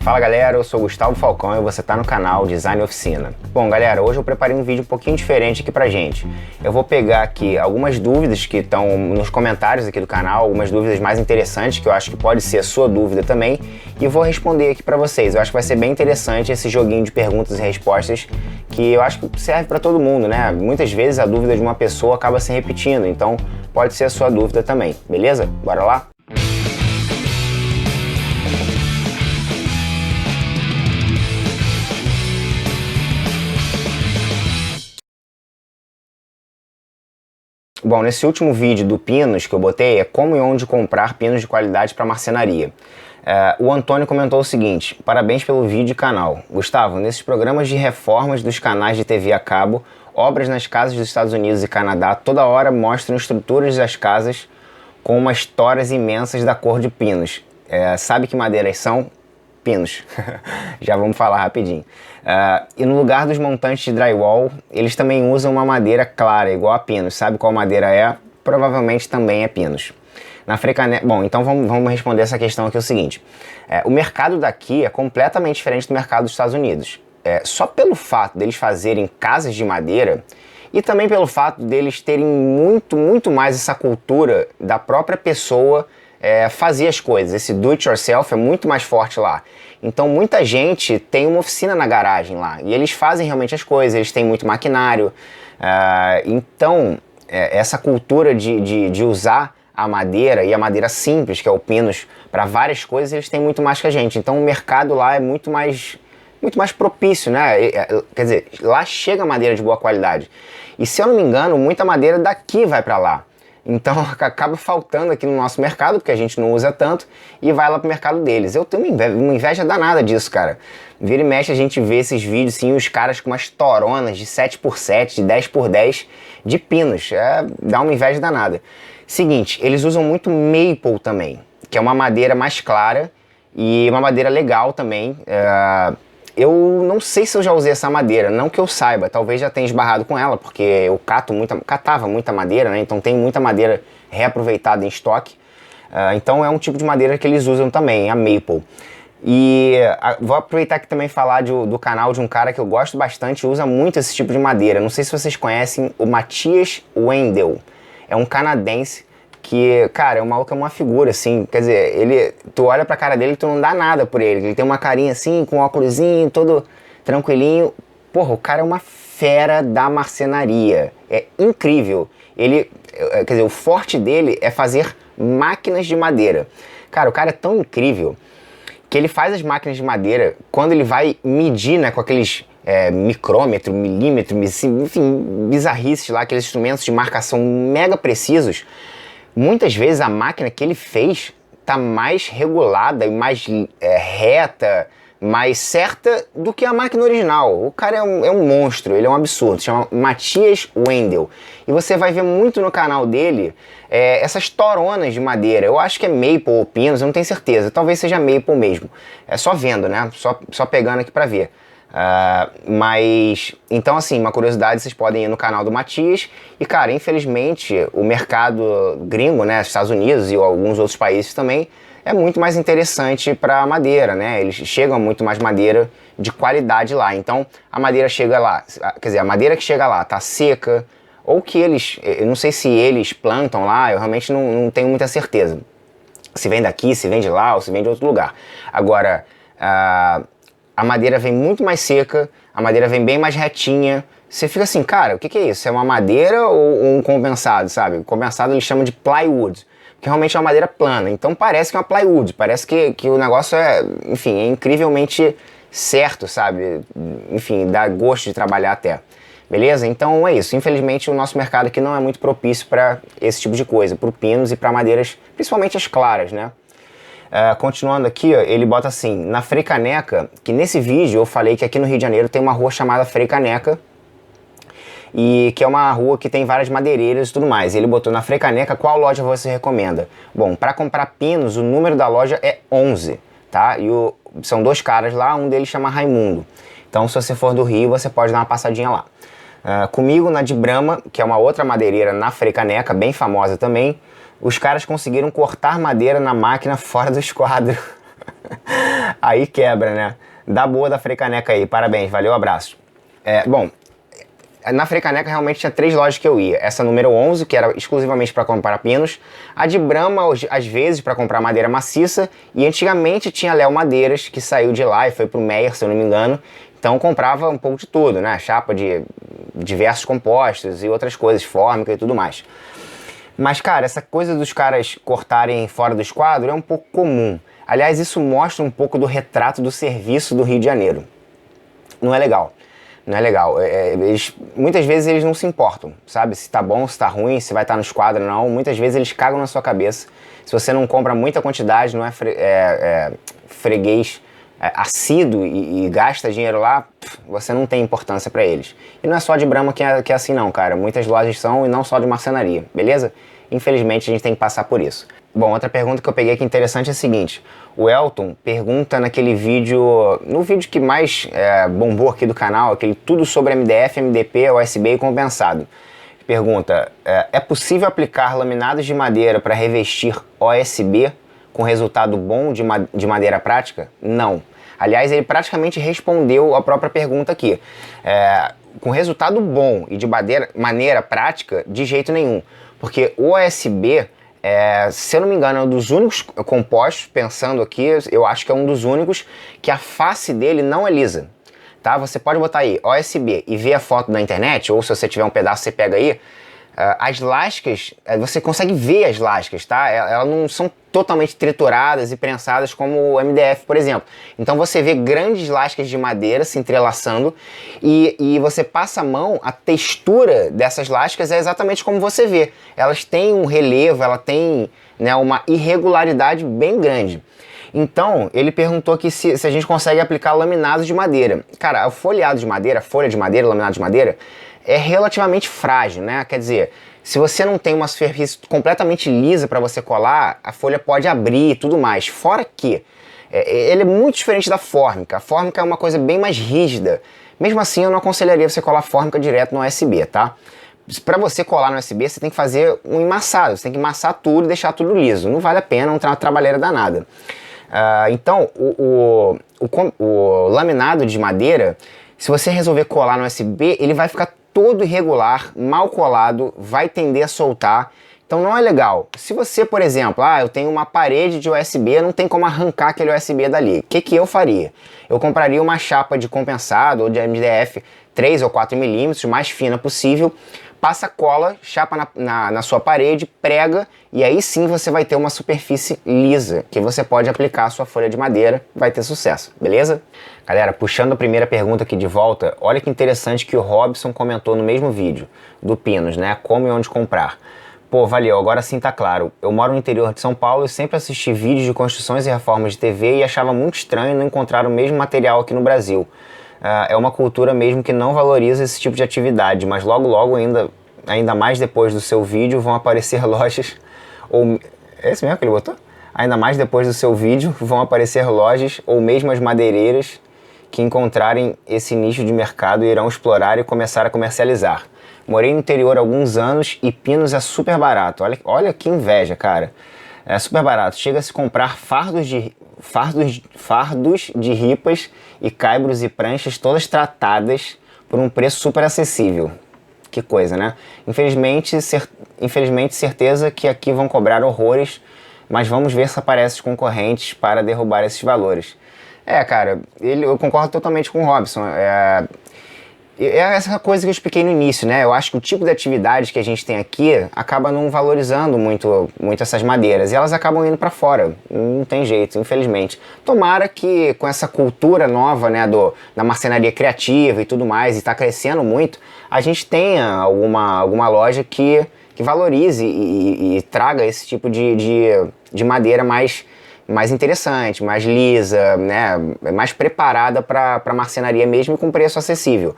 Fala galera, eu sou Gustavo Falcão e você está no canal Design Oficina. Bom galera, hoje eu preparei um vídeo um pouquinho diferente aqui pra gente. Eu vou pegar aqui algumas dúvidas que estão nos comentários aqui do canal, algumas dúvidas mais interessantes que eu acho que pode ser a sua dúvida também, e vou responder aqui pra vocês. Eu acho que vai ser bem interessante esse joguinho de perguntas e respostas que eu acho que serve pra todo mundo, né? Muitas vezes a dúvida de uma pessoa acaba se repetindo, então pode ser a sua dúvida também, beleza? Bora lá? Bom, nesse último vídeo do pinos que eu botei é como e onde comprar pinos de qualidade para marcenaria. O Antônio comentou o seguinte: parabéns pelo vídeo e canal. Gustavo, nesses programas de reformas dos canais de TV a cabo, obras nas casas dos Estados Unidos e Canadá, toda hora mostram estruturas das casas com umas toras imensas da cor de pinos. Sabe que madeiras são? Pinos. Já vamos falar rapidinho. E no lugar dos montantes de drywall, eles também usam uma madeira clara, igual a pinos. Sabe qual madeira é? Provavelmente também é pinos. Na Frecaneca... Bom, então vamos responder essa questão aqui, o seguinte. O mercado daqui é completamente diferente do mercado dos Estados Unidos. Só pelo fato deles fazerem casas de madeira e também pelo fato deles terem muito mais essa cultura da própria pessoa fazer as coisas. Esse do it yourself é muito mais forte lá. Então muita gente tem uma oficina na garagem lá e eles fazem realmente as coisas, eles têm muito maquinário. Então essa cultura de usar a madeira e a madeira simples, que é o pinos, para várias coisas, eles têm muito mais que a gente. Então o mercado lá é muito mais propício, né? Quer dizer, lá chega madeira de boa qualidade. E se eu não me engano, muita madeira daqui vai para lá. Então acaba faltando aqui no nosso mercado, porque a gente não usa tanto, e vai lá pro mercado deles. Eu tenho uma inveja danada disso, cara. Vira e mexe a gente vê esses vídeos, assim, os caras com umas toronas de 7x7, de 10x10 de pinos. Dá uma inveja danada. Seguinte, eles usam muito maple também, que é uma madeira mais clara e uma madeira legal também. Eu não sei se eu já usei essa madeira, não que eu saiba, talvez já tenha esbarrado com ela, porque eu catava muita madeira, né? Então tem muita madeira reaproveitada em estoque. Então é um tipo de madeira que eles usam também, a maple. E vou aproveitar aqui também falar do canal de um cara que eu gosto bastante e usa muito esse tipo de madeira. Não sei se vocês conhecem o Matthias Wendel. É um canadense que, cara, o maluco é uma figura, assim, quer dizer, tu olha pra cara dele e tu não dá nada por ele. Ele tem uma carinha assim, com um óculosinho, todo tranquilinho. Porra, o cara é uma fera da marcenaria. É incrível. Quer dizer, o forte dele é fazer máquinas de madeira. Cara, o cara é tão incrível que ele faz as máquinas de madeira, quando ele vai medir, né, com aqueles micrômetro, milímetro, enfim, bizarrices lá, aqueles instrumentos de marcação mega precisos. Muitas vezes a máquina que ele fez tá mais regulada e mais reta, mais certa do que a máquina original. O cara é um monstro, ele é um absurdo, se chama Matthias Wendel. E você vai ver muito no canal dele essas toronas de madeira. Eu acho que é maple ou pinos, eu não tenho certeza. Talvez seja maple mesmo. É só vendo, né? Só pegando aqui pra ver. Mas, então assim, uma curiosidade, vocês podem ir no canal do Matthias. E cara, infelizmente o mercado gringo, né, Estados Unidos e alguns outros países também, é muito mais interessante para madeira, né? Eles chegam muito mais madeira de qualidade lá. Então a madeira chega lá, quer dizer, a madeira que chega lá tá seca, ou que eu não sei se eles plantam lá, eu realmente não tenho muita certeza se vem daqui, se vem de lá ou se vem de outro lugar. Agora a madeira vem muito mais seca, a madeira vem bem mais retinha. Você fica assim, cara, o que é isso? É uma madeira ou um compensado, sabe? O compensado eles chamam de plywood, que realmente é uma madeira plana. Então parece que é uma plywood, parece que o negócio enfim, é incrivelmente certo, sabe? Enfim, dá gosto de trabalhar até. Beleza? Então é isso. Infelizmente o nosso mercado aqui não é muito propício para esse tipo de coisa, para pinos e para madeiras, principalmente as claras, né? Continuando aqui, ó, ele bota assim, na Frecaneca, que nesse vídeo eu falei que aqui no Rio de Janeiro tem uma rua chamada Frecaneca, e que é uma rua que tem várias madeireiras e tudo mais. Ele botou na Frecaneca, qual loja você recomenda? Bom, para comprar pinos, o número da loja é 11, tá? E são dois caras lá, um deles chama Raimundo. Então se você for do Rio, você pode dar uma passadinha lá. Comigo na de Brahma, que é uma outra madeireira na Frecaneca, bem famosa também, os caras conseguiram cortar madeira na máquina fora do esquadro. Aí quebra, né? Dá boa da Freicaneca aí, parabéns, valeu, abraço. Bom, na Freicaneca realmente tinha 3 lojas que eu ia. Essa número 11, que era exclusivamente para comprar pinos. A de Brahma, às vezes, para comprar madeira maciça. E antigamente tinha a Léo Madeiras, que saiu de lá e foi pro Meyer, se eu não me engano. Então comprava um pouco de tudo, né? Chapa de diversos compostos e outras coisas, fórmica e tudo mais. Mas, cara, essa coisa dos caras cortarem fora do esquadro é um pouco comum. Aliás, isso mostra um pouco do retrato do serviço do Rio de Janeiro. Não é legal. Não é legal. Muitas vezes eles não se importam, sabe? Se tá bom, se tá ruim, se vai estar no esquadro ou não. Muitas vezes eles cagam na sua cabeça. Se você não compra muita quantidade, não é freguês assíduo e gasta dinheiro lá, você não tem importância pra eles. E não é só de Brahma que é assim não, cara. Muitas lojas são e não só de marcenaria, beleza? Infelizmente a gente tem que passar por isso. Bom, outra pergunta que eu peguei aqui interessante é a seguinte. O Elton pergunta naquele vídeo, no vídeo que mais bombou aqui do canal, aquele tudo sobre MDF, MDP, OSB e compensado. Pergunta, é possível aplicar laminados de madeira para revestir OSB com resultado bom de madeira prática? Não. Aliás, ele praticamente respondeu a própria pergunta aqui. Com resultado bom e de maneira prática, de jeito nenhum. Porque o OSB, se eu não me engano, é um dos únicos compostos, pensando aqui, eu acho que é um dos únicos, que a face dele não é lisa. Tá? Você pode botar aí OSB e ver a foto na internet, ou se você tiver um pedaço, você pega aí. As lascas, você consegue ver as lascas, tá? Elas não são totalmente trituradas e prensadas como o MDF, por exemplo. Então você vê grandes lascas de madeira se entrelaçando e você passa a mão, a textura dessas lascas é exatamente como você vê. Elas têm um relevo, ela tem, né, uma irregularidade bem grande. Então, ele perguntou aqui se a gente consegue aplicar laminados de madeira. Cara, o folheado de madeira, folha de madeira, laminado de madeira, é relativamente frágil, né? Quer dizer, se você não tem uma superfície completamente lisa para você colar, a folha pode abrir e tudo mais. Fora que ele é muito diferente da fórmica. A fórmica é uma coisa bem mais rígida. Mesmo assim, eu não aconselharia você colar fórmica direto no OSB, tá? Para você colar no OSB, você tem que fazer um emassado. Você tem que amassar tudo e deixar tudo liso. Não vale a pena, não tem uma trabalheira danada. Então, o laminado de madeira, se você resolver colar no OSB, ele vai ficar todo irregular, mal colado, vai tender a soltar. Então não é legal. Se você, por exemplo, eu tenho uma parede de USB, não tem como arrancar aquele USB dali. O que eu faria? Eu compraria uma chapa de compensado ou de MDF 3 ou 4 milímetros, mais fina possível, passa cola, chapa na sua parede, prega, e aí sim você vai ter uma superfície lisa, que você pode aplicar a sua folha de madeira, vai ter sucesso, beleza? Galera, puxando a primeira pergunta aqui de volta, olha que interessante que o Robson comentou no mesmo vídeo, do Pinos, né? Como e onde comprar. Pô, valeu, agora sim tá claro. Eu moro no interior de São Paulo e sempre assisti vídeos de construções e reformas de TV e achava muito estranho não encontrar o mesmo material aqui no Brasil. É uma cultura mesmo que não valoriza esse tipo de atividade, mas logo ainda mais depois do seu vídeo vão aparecer lojas ou... É esse mesmo que ele botou? Ainda mais depois do seu vídeo vão aparecer lojas ou mesmo as madeireiras que encontrarem esse nicho de mercado irão explorar e começar a comercializar. Morei no interior há alguns anos e Pinos é super barato. Olha que inveja, cara. É super barato. Chega a se comprar fardos de ripas e caibros e pranchas todas tratadas por um preço super acessível. Que coisa, né? Infelizmente, certeza que aqui vão cobrar horrores, mas vamos ver se aparecem concorrentes para derrubar esses valores. Cara, eu concordo totalmente com o Robson. É essa coisa que eu expliquei no início, né? Eu acho que o tipo de atividade que a gente tem aqui acaba não valorizando muito essas madeiras. E elas acabam indo para fora. Não tem jeito, infelizmente. Tomara que com essa cultura nova, né, da marcenaria criativa e tudo mais, e tá crescendo muito, a gente tenha alguma loja que valorize e traga esse tipo de madeira mais interessante, mais lisa, né, mais preparada para marcenaria mesmo e com preço acessível.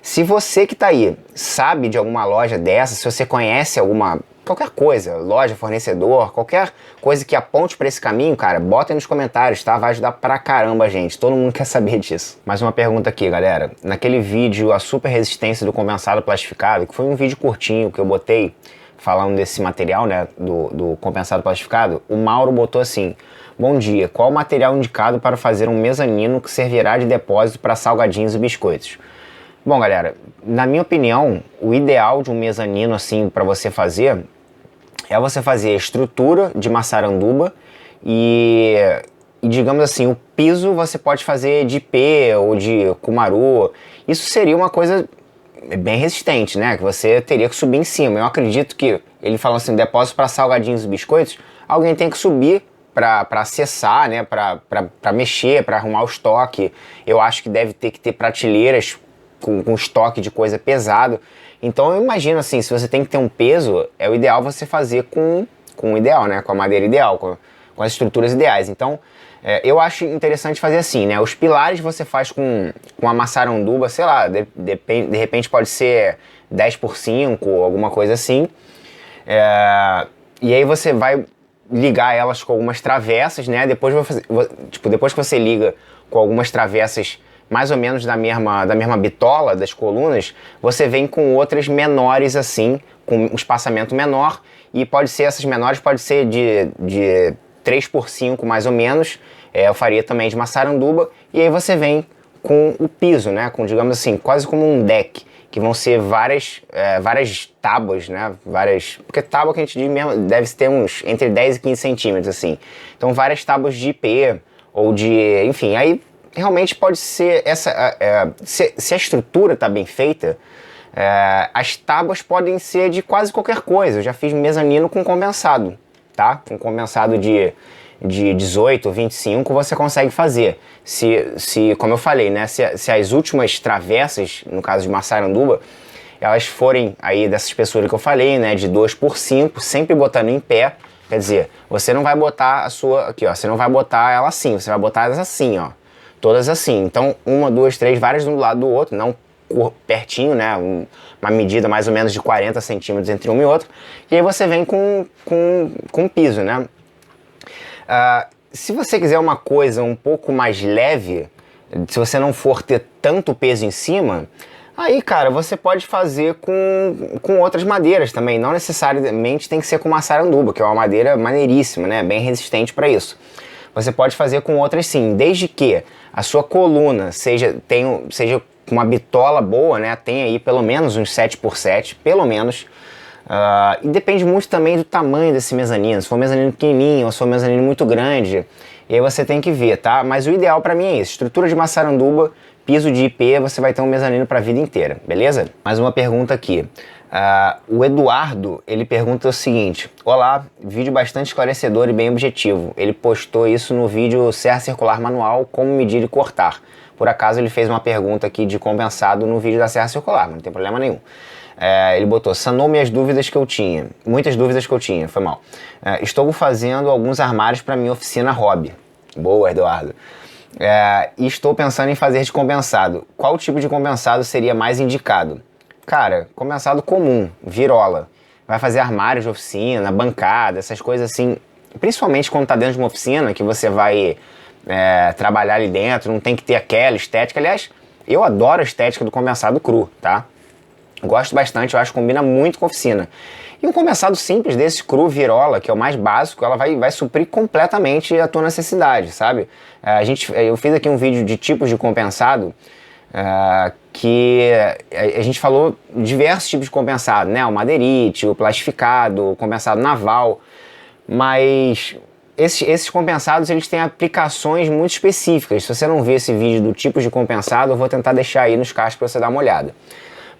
Se você que está aí sabe de alguma loja dessa, se você conhece qualquer coisa, loja, fornecedor, qualquer coisa que aponte para esse caminho, cara, bota aí nos comentários, tá? Vai ajudar pra caramba a gente, todo mundo quer saber disso. Mais uma pergunta aqui, galera. Naquele vídeo, a super resistência do compensado plastificado, que foi um vídeo curtinho que eu botei, falando desse material, né, do compensado plastificado, o Mauro botou assim: Bom dia, qual o material indicado para fazer um mezanino que servirá de depósito para salgadinhos e biscoitos? Bom, galera, na minha opinião, o ideal de um mezanino assim para você fazer é você fazer a estrutura de maçaranduba e digamos assim, o piso você pode fazer de ipê ou de cumaru. Isso seria uma coisa bem resistente, né? Que você teria que subir em cima. Eu acredito que ele falando assim, depósito para salgadinhos e biscoitos, alguém tem que subir para acessar, né? Para mexer, para arrumar o estoque. Eu acho que deve ter que ter prateleiras com estoque de coisa pesado. Então eu imagino assim, se você tem que ter um peso, é o ideal você fazer com o ideal, né? Com a madeira ideal, com as estruturas ideais. Então eu acho interessante fazer assim, né? Os pilares você faz com a maçaranduba, sei lá, de repente pode ser 10x5, alguma coisa assim. E aí você vai ligar elas com algumas travessas, né? Depois depois que você liga com algumas travessas mais ou menos da mesma bitola das colunas, você vem com outras menores assim, com um espaçamento menor, e essas menores pode ser de 3x5 mais ou menos, eu faria também de maçaranduba, e aí você vem com o piso, né? Com, digamos assim, quase como um deck, que vão ser várias tábuas, né? Porque tábua que a gente diz mesmo deve ter uns entre 10 e 15 centímetros, assim. Então várias tábuas de ipê, ou de, enfim, aí realmente pode ser se a estrutura está bem feita, as tábuas podem ser de quase qualquer coisa. Eu já fiz mezanino com condensado, tá? Com condensado de 18 ou 25 você consegue fazer. Como eu falei, né? Se as últimas travessas, no caso de maçaranduba, elas forem aí dessa espessura que eu falei, né? De 2x5, sempre botando em pé. Quer dizer, você não vai botar a sua, aqui ó, você não vai botar ela assim, você vai botar elas assim, ó. Todas assim. Então, 1, 2, 3, várias um do lado do outro, não pertinho, né? Uma medida mais ou menos de 40 centímetros entre um e outro. E aí você vem com piso, né? Se você quiser uma coisa um pouco mais leve, se você não for ter tanto peso em cima, aí, cara, você pode fazer com outras madeiras também. Não necessariamente tem que ser com maçaranduba, que é uma madeira maneiríssima, né? Bem resistente para isso. Você pode fazer com outras sim, desde que a sua coluna seja com uma bitola boa, né? Tem aí pelo menos uns 7x7, pelo menos. E depende muito também do tamanho desse mezanino. Se for um mezanino pequenininho ou se for um mezanino muito grande, e aí você tem que ver, tá? Mas o ideal para mim é isso: estrutura de maçaranduba, piso de ipê, você vai ter um mezanino para a vida inteira, beleza? Mais uma pergunta aqui. O Eduardo, ele pergunta o seguinte: olá, vídeo bastante esclarecedor e bem objetivo. Ele postou isso no vídeo Serra Circular Manual, como medir e cortar. Por acaso ele fez uma pergunta aqui de compensado no vídeo da Serra Circular, não tem problema nenhum. Ele botou: sanou minhas dúvidas que eu tinha, muitas dúvidas que eu tinha, foi mal. Estou fazendo alguns armários para minha oficina hobby. Boa, Eduardo. E estou pensando em fazer de compensado. Qual tipo de compensado seria mais indicado? Cara, compensado comum, virola. Vai fazer armários de oficina, bancada, essas coisas assim. Principalmente quando tá dentro de uma oficina, que você vai trabalhar ali dentro, não tem que ter aquela estética. Aliás, eu adoro a estética do compensado cru, tá? Gosto bastante, eu acho que combina muito com oficina. E um compensado simples desse, cru, virola, que é o mais básico, ela vai suprir completamente a tua necessidade, sabe? Eu fiz aqui um vídeo de tipos de compensado, que a gente falou diversos tipos de compensado, né? O madeirite, o plastificado, o compensado naval, mas esses compensados, eles têm aplicações muito específicas. Se você não vê esse vídeo do tipo de compensado, eu vou tentar deixar aí nos cards para você dar uma olhada.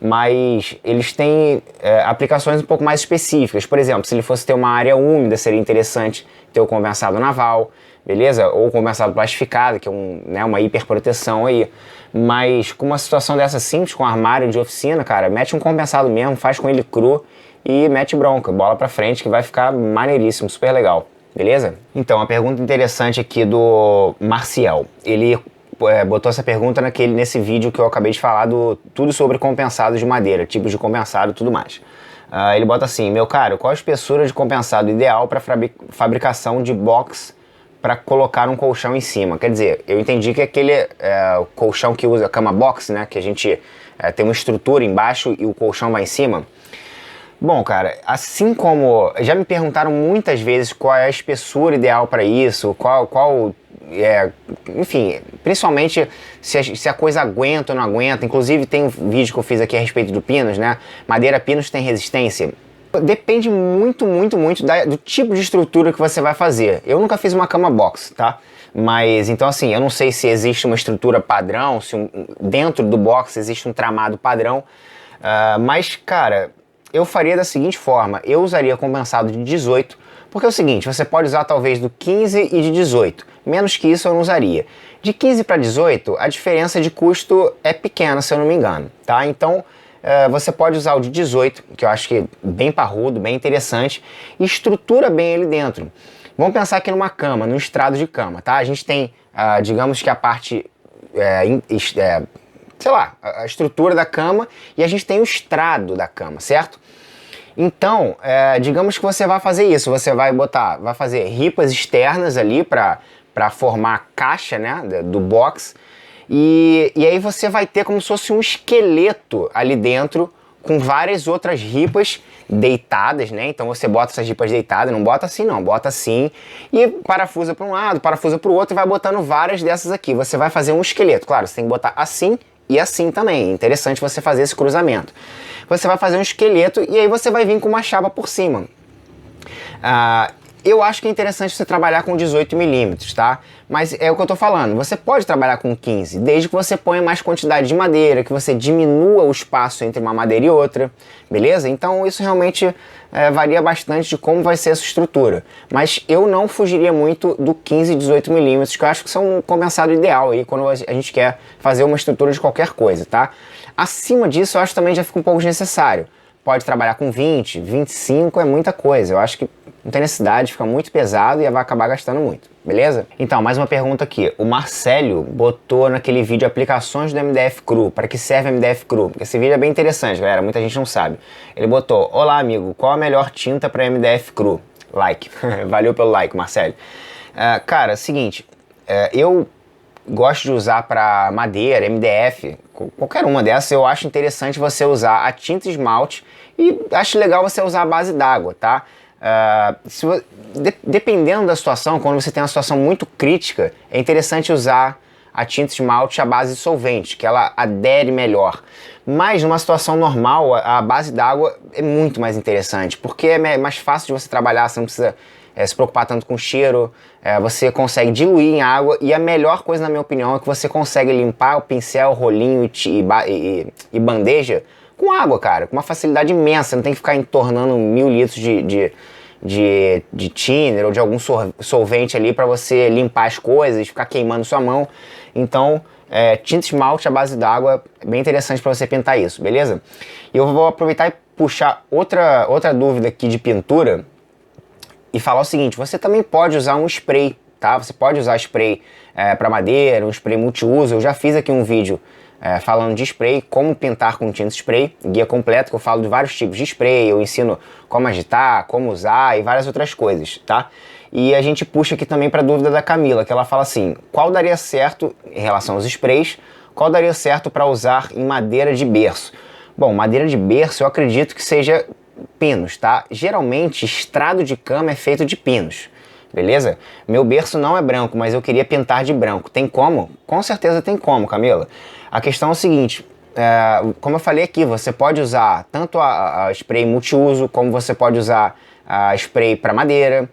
Mas eles têm aplicações um pouco mais específicas. Por exemplo, se ele fosse ter uma área úmida, seria interessante ter o compensado naval, beleza? Ou o compensado plastificado, que é uma hiperproteção aí. Mas com uma situação dessa simples, com um armário de oficina, cara, mete um compensado mesmo, faz com ele cru e mete bronca, bola pra frente, que vai ficar maneiríssimo, super legal, beleza? Então, a pergunta interessante aqui do Marcial. Ele botou essa pergunta nesse vídeo que eu acabei de falar do tudo sobre compensados de madeira, tipos de compensado e tudo mais. Ele bota assim: meu caro, qual a espessura de compensado ideal para fabricação de box para colocar um colchão em cima? Quer dizer, eu entendi que aquele colchão que usa cama box, né, que a gente tem uma estrutura embaixo e o colchão vai em cima. Bom, cara, assim como já me perguntaram muitas vezes qual é a espessura ideal para isso, enfim, principalmente se a coisa aguenta ou não aguenta. Inclusive tem um vídeo que eu fiz aqui a respeito do pinos, né? Madeira pinos tem resistência. Depende muito do tipo de estrutura que você vai fazer. Eu nunca fiz uma cama box, tá? Mas, então assim, eu não sei se existe uma estrutura padrão, se dentro do box existe um tramado padrão. Mas, cara, eu faria da seguinte forma: eu usaria compensado de 18, porque é o seguinte, você pode usar talvez do 15 e de 18, menos que isso eu não usaria. De 15 para 18, a diferença de custo é pequena, se eu não me engano, tá? Então, você pode usar o de 18, que eu acho que é bem parrudo, bem interessante, e estrutura bem ele dentro. Vamos pensar aqui numa cama, num estrado de cama, tá? A gente tem, digamos que a parte, sei lá, a estrutura da cama, e a gente tem o estrado da cama, certo? Então, digamos que você vai fazer isso, você vai fazer ripas externas ali para formar a caixa, né, do box, e aí você vai ter como se fosse um esqueleto ali dentro com várias outras ripas deitadas, né? Então você bota essas ripas deitadas, não bota assim não, bota assim e parafusa para um lado, parafusa para o outro e vai botando várias dessas aqui. Você vai fazer um esqueleto, claro, você tem que botar assim e assim também. É interessante você fazer esse cruzamento. Você vai fazer um esqueleto e aí você vai vir com uma chapa por cima. Eu acho que é interessante você trabalhar com 18 milímetros, tá? Mas é o que eu tô falando, você pode trabalhar com 15, desde que você ponha mais quantidade de madeira, que você diminua o espaço entre uma madeira e outra, beleza? Então isso realmente varia bastante de como vai ser essa estrutura. Mas eu não fugiria muito do 15 e 18 milímetros, que eu acho que são um compensado ideal aí quando a gente quer fazer uma estrutura de qualquer coisa, tá? Acima disso eu acho que também já fica um pouco desnecessário. Pode trabalhar com 20, 25 é muita coisa, eu acho que não tem necessidade, fica muito pesado e vai acabar gastando muito, beleza? Então, mais uma pergunta aqui. O Marcelo botou naquele vídeo aplicações do MDF Cru. Para que serve MDF Cru? Porque esse vídeo é bem interessante, galera. Muita gente não sabe. Ele botou: olá, amigo, qual a melhor tinta para MDF Cru? Like. Valeu pelo like, Marcelo. Cara, seguinte. Eu gosto de usar para madeira, MDF, qualquer uma dessas. Eu acho interessante você usar a tinta esmalte e acho legal você usar a base d'água, tá? Dependendo da situação, quando você tem uma situação muito crítica, é interessante usar a tinta esmalte à base de solvente, que ela adere melhor. Mas numa situação normal, a base d'água é muito mais interessante, porque é mais fácil de você trabalhar, você não precisa se preocupar tanto com cheiro, você consegue diluir em água, e a melhor coisa, na minha opinião, é que você consegue limpar o pincel, o rolinho e bandeja com água, cara, com uma facilidade imensa. Não tem que ficar entornando 1000 litros de thinner ou de algum solvente ali para você limpar as coisas, ficar queimando sua mão. Então, tinta esmalte à base d'água é bem interessante para você pintar isso, beleza? E eu vou aproveitar e puxar outra dúvida aqui de pintura e falar o seguinte: você também pode usar um spray, tá? Você pode usar spray para madeira, um spray multiuso. Eu já fiz aqui um vídeo falando de spray, como pintar com tinta spray, guia completo, que eu falo de vários tipos de spray, eu ensino como agitar, como usar e várias outras coisas, tá? E a gente puxa aqui também para a dúvida da Camila, que ela fala assim: qual daria certo, em relação aos sprays, qual daria certo para usar em madeira de berço? Bom, madeira de berço eu acredito que seja pinos, tá? Geralmente, estrado de cama é feito de pinos, beleza? Meu berço não é branco, mas eu queria pintar de branco. Tem como? Com certeza tem como, Camila. A questão é o seguinte: como eu falei aqui, você pode usar tanto a spray multiuso, como você pode usar a spray para madeira.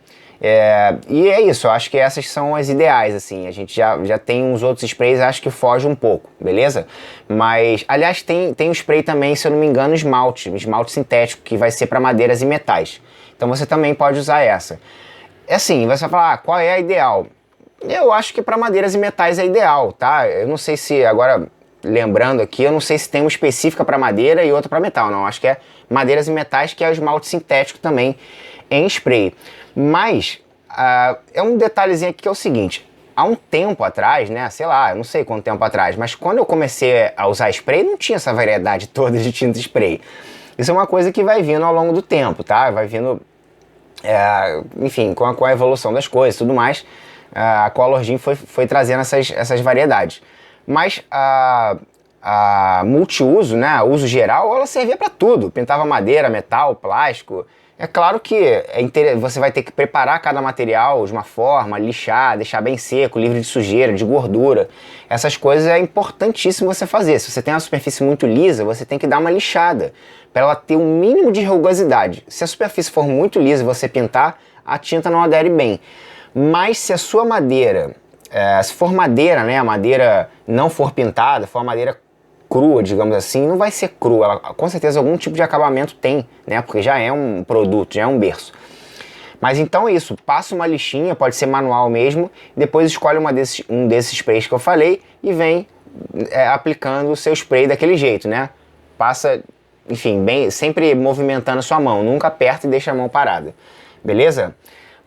E é isso, eu acho que essas são as ideais, assim. A gente já tem uns outros sprays, acho que foge um pouco, beleza? Mas, aliás, tem um spray também, se eu não me engano, esmalte sintético, que vai ser para madeiras e metais. Então você também pode usar essa. Assim, você vai falar, qual é a ideal? Eu acho que para madeiras e metais é ideal, tá? Eu não sei se, agora, lembrando aqui, eu não sei se tem uma específica para madeira e outra para metal, não. Acho que é madeiras e metais, que é o esmalte sintético também em spray. Mas é um detalhezinho aqui que é o seguinte: há um tempo atrás, né, sei lá, eu não sei quanto tempo atrás, mas quando eu comecei a usar spray, não tinha essa variedade toda de tinta spray. Isso é uma coisa que vai vindo ao longo do tempo, tá? Vai vindo, enfim, com a evolução das coisas e tudo mais, a Color Gym foi trazendo essas variedades. Mas a multiuso, né, uso geral, ela servia para tudo. Pintava madeira, metal, plástico. É claro que você vai ter que preparar cada material de uma forma, lixar, deixar bem seco, livre de sujeira, de gordura. Essas coisas é importantíssimo você fazer. Se você tem uma superfície muito lisa, você tem que dar uma lixada para ela ter um mínimo de rugosidade. Se a superfície for muito lisa e você pintar, a tinta não adere bem. Mas se a sua madeira, se for madeira, né, a madeira não for pintada, for uma madeira crua, digamos assim, não vai ser crua, ela, com certeza algum tipo de acabamento tem, né, porque já é um produto, já é um berço. Mas então é isso, passa uma lixinha, pode ser manual mesmo, depois escolhe um desses sprays que eu falei e vem aplicando o seu spray daquele jeito, né, passa, enfim, sempre movimentando a sua mão, nunca aperta e deixa a mão parada, beleza?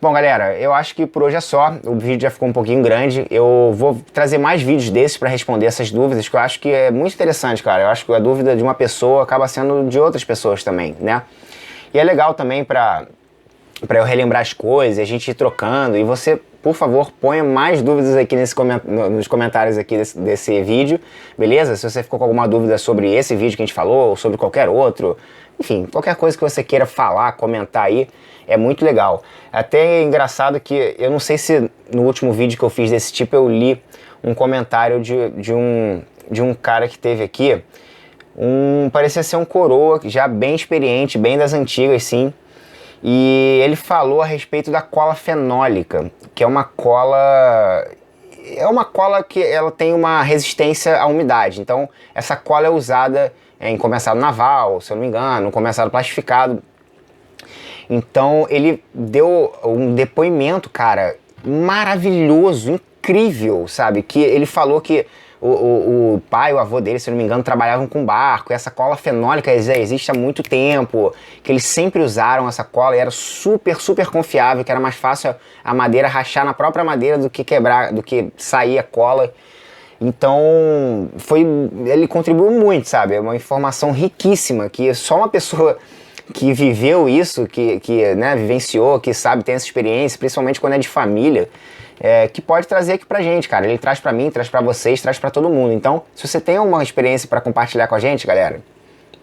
Bom, galera, eu acho que por hoje é só. O vídeo já ficou um pouquinho grande. Eu vou trazer mais vídeos desses para responder essas dúvidas, que eu acho que é muito interessante, cara. Eu acho que a dúvida de uma pessoa acaba sendo de outras pessoas também, né? E é legal também para eu relembrar as coisas, a gente ir trocando. E você, por favor, ponha mais dúvidas aqui nos comentários aqui desse vídeo, beleza? Se você ficou com alguma dúvida sobre esse vídeo que a gente falou, ou sobre qualquer outro, enfim, qualquer coisa que você queira falar, comentar aí, é muito legal. Até é engraçado que eu não sei se no último vídeo que eu fiz desse tipo eu li um comentário de um cara que teve aqui, parecia ser um coroa, já bem experiente, bem das antigas, sim. E ele falou a respeito da cola fenólica, que é uma cola que ela tem uma resistência à umidade. Então, essa cola é usada em começado naval, se eu não me engano, começado plastificado. Então, ele deu um depoimento, cara, maravilhoso, incrível, sabe? Que ele falou que o pai, o avô dele, se eu não me engano, trabalhavam com barco, e essa cola fenólica existe há muito tempo, que eles sempre usaram essa cola e era super, super confiável, que era mais fácil a madeira rachar na própria madeira do que quebrar, do que sair a cola. Então, ele contribuiu muito, sabe? É uma informação riquíssima, que só uma pessoa que viveu isso, que né, vivenciou, que sabe, tem essa experiência, principalmente quando é de família, que pode trazer aqui pra gente, cara. Ele traz pra mim, traz pra vocês, traz pra todo mundo. Então, se você tem alguma experiência pra compartilhar com a gente, galera,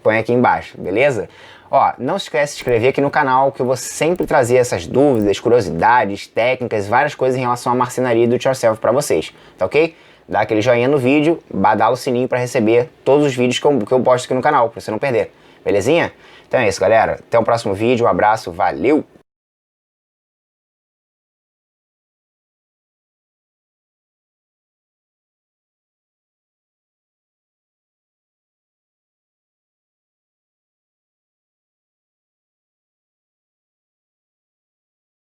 põe aqui embaixo, beleza? Ó, não se esquece de se inscrever aqui no canal, que eu vou sempre trazer essas dúvidas, curiosidades, técnicas, várias coisas em relação à marcenaria do it yourself pra vocês, tá ok? Dá aquele joinha no vídeo, badala o sininho pra receber todos os vídeos que eu posto aqui no canal, pra você não perder, belezinha? Então é isso, galera. Até o próximo vídeo, um abraço, valeu!